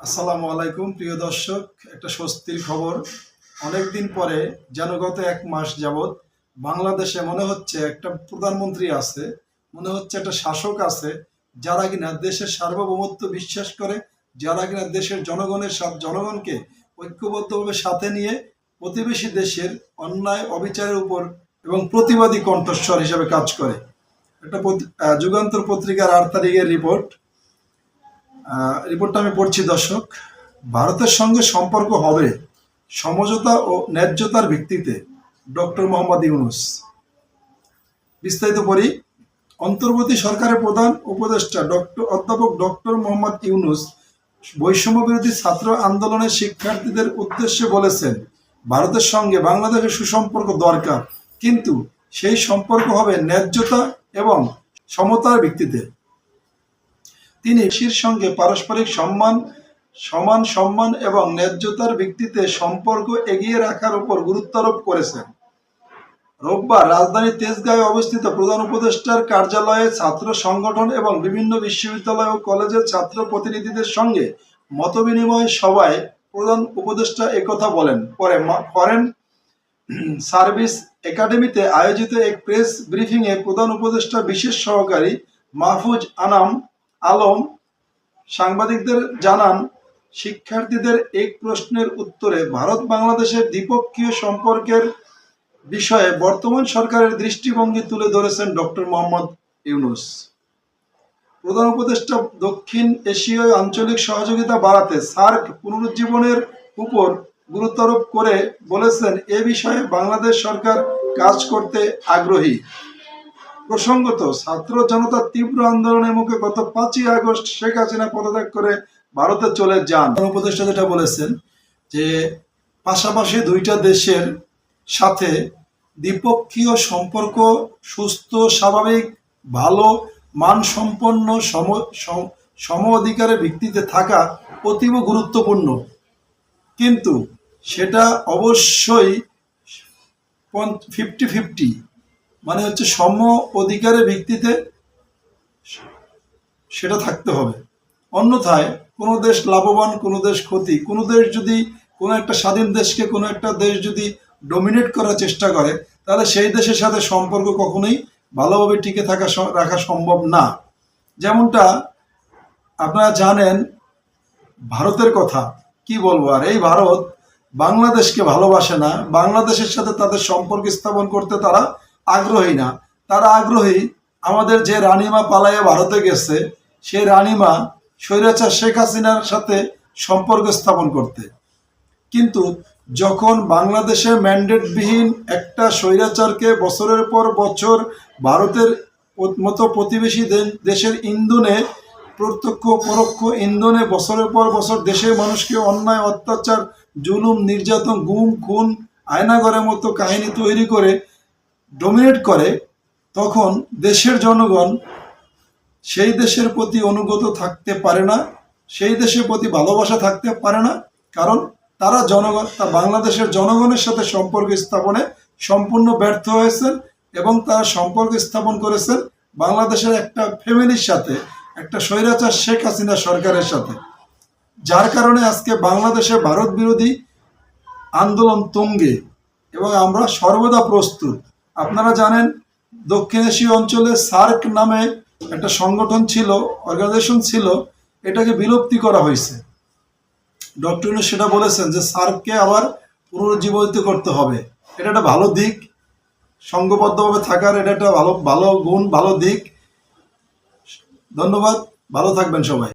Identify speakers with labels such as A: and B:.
A: আসসালামু আলাইকুম প্রিয় দর্শক, একটা স্বস্তির খবর। অনেকদিন পরে যেন গত এক মাস যাবৎ বাংলাদেশে মনে হচ্ছে একটা প্রধানমন্ত্রী আছে, মনে হচ্ছে একটা শাসক আছে, যারা কিনা দেশের সার্বভৌমত্ব বিশ্বাস করে, যারা কিনা দেশের জনগণকে ঐক্যবদ্ধভাবে সাথে নিয়ে প্রতিবেশী দেশের অন্যায় অবিচারের উপর এবং প্রতিবাদী কণ্ঠস্বর হিসেবে কাজ করে। একটা যুগান্তর পত্রিকার 8 তারিখের রিপোর্টটা আমি পড়ছি দর্শক। ভারতের সঙ্গে সম্পর্ক হবে সমঝোতা ও ন্যায্যতার ভিত্তিতে, ডক্টর মোহাম্মদ ইউনূস। বিস্তারিত পড়ি। অন্তর্বর্তী সরকারের প্রধান উপদেষ্টা অধ্যাপক ডক্টর মোহাম্মদ ইউনূস বৈষম্য বিরোধী ছাত্র আন্দোলনের শিক্ষার্থীদের উদ্দেশ্যে বলেছেন, ভারতের সঙ্গে বাংলাদেশের সুসম্পর্ক দরকার, কিন্তু সেই সম্পর্ক হবে ন্যায্যতা এবং সমতার ভিত্তিতে। তিনি দেশের সঙ্গে পারস্পরিক সমান সম্মান এবং ন্যায্যতার ভিত্তিতে সম্পর্ক এগিয়ে রাখার উপর গুরুত্ব আরোপ করেছেন। রোববার রাজধানীর তেজগাঁয়ে অবস্থিত প্রধান উপদেষ্টার কার্যালয়ে ছাত্র সংগঠন এবং বিভিন্ন বিশ্ববিদ্যালয় ও কলেজের ছাত্র প্রতিনিধিদের সঙ্গে মতবিনিময় সভায় প্রধান উপদেষ্টা একথা বলেন। পরে ফরেন সার্ভিস একাডেমিতে আয়োজিত এক প্রেস ব্রিফিংয়ে প্রধান উপদেষ্টা বিশেষ সহকারী মাহফুজ আলম সাংবাদিকদের জানান, শিক্ষার্থীদের এক প্রশ্নের উত্তরে ভারত বাংলাদেশের দ্বিপক্ষীয় সম্পর্কের বিষয়ে বর্তমান সরকারের দৃষ্টিভঙ্গি তুলে ধরেছেন ডক্টর মোহাম্মদ ইউনূস। প্রধান উপদেষ্টা দক্ষিণ এশীয় আঞ্চলিক সহযোগিতা বাড়াতে সার্ক পুনরুজ্জীবনের উপর গুরুত্ব আরোপ করে বলেছেন, এ বিষয়ে বাংলাদেশ সরকার কাজ করতে আগ্রহী। প্রসঙ্গত, ছাত্র জনতার তীব্র আন্দোলনের মুখে গত 5ই আগস্ট শেখ হাসিনা পদত্যাগ করে ভারতে চলে যান। উপদেষ্টা যেটা বলেছেন যে পাশাপাশি দুইটা দেশের সাথে দ্বিপক্ষীয় সম্পর্ক সুস্থ, স্বাভাবিক, ভালো, মানসম্পন্ন, সম অধিকারের ভিত্তিতে থাকা অতীব গুরুত্বপূর্ণ, কিন্তু সেটা অবশ্যই 50-50, মানে হচ্ছে সম অধিকারের ভিত্তিতে সেটা থাকতে হবে। অন্যথায় কোনো দেশ লাভবান, কোনো দেশ ক্ষতি। কোনো দেশ যদি কোনো একটা স্বাধীন দেশকে কোনো একটা দেশ যদি ডমিনেট করার চেষ্টা করে, তাহলে সেই দেশের সাথে সম্পর্ক কখনোই ভালোভাবে টিকে রাখা সম্ভব না। যেমনটা আপনারা জানেন ভারতের কথা, কি বলবো আর, এই ভারত বাংলাদেশকে ভালোবাসে না, বাংলাদেশের সাথে তাদের সম্পর্ক স্থাপন করতে তারা আগ্রহী না। তারা আগ্রহী আমাদের যে রানীমা পালাইয়া ভারতে গেছে, সেই রানীমা স্বৈরাচার শেখ হাসিনার সাথে সম্পর্ক স্থাপন করতে। কিন্তু যখন বাংলাদেশের ম্যান্ডেটবিহীন একটা স্বৈরাচারকে বছরের পর বছর ভারতের মতো প্রতিবেশী দেশের ইন্ধনে, প্রত্যক্ষ পরোক্ষ ইন্ধনে বছরের পর বছর দেশের মানুষকে অন্যায়, অত্যাচার, জুলুম, নির্যাতন, গুম, খুন, আয়নাঘরের মতো কাহিনী তৈরি করে ডমিনেট করে, তখন দেশের জনগণ সেই দেশের প্রতি অনুগত থাকতে পারে না, সেই দেশের প্রতি ভালোবাসা থাকতে পারে না, কারণ তারা বাংলাদেশের জনগণের সাথে সম্পর্ক স্থাপনে সম্পূর্ণ ব্যর্থ হয়েছেন এবং তারা সম্পর্ক স্থাপন করেছেন বাংলাদেশের একটা ফ্যামিলির সাথে, একটা স্বৈরাচার শেখ হাসিনা সরকারের সাথে। যার কারণে আজকে বাংলাদেশে ভারত বিরোধী আন্দোলন তুঙ্গে এবং আমরা সর্বদা প্রস্তুত। আপনারা জানেন দক্ষিণ এশীয় অঞ্চলে সার্ক নামে একটা সংগঠন ছিল, অর্গানাইজেশন ছিল, এটাকে বিলুপ্তি করা হয়েছে। ডক্টর ইউনূস সেটা বলেছেন যে সার্ককে আবার পুনরুজ্জীবিত করতে হবে। এটা একটা ভালো দিক, সংঘবদ্ধভাবে থাকার এটা একটা ভালো গুণ, ভালো দিক। ধন্যবাদ, ভালো থাকবেন সবাই।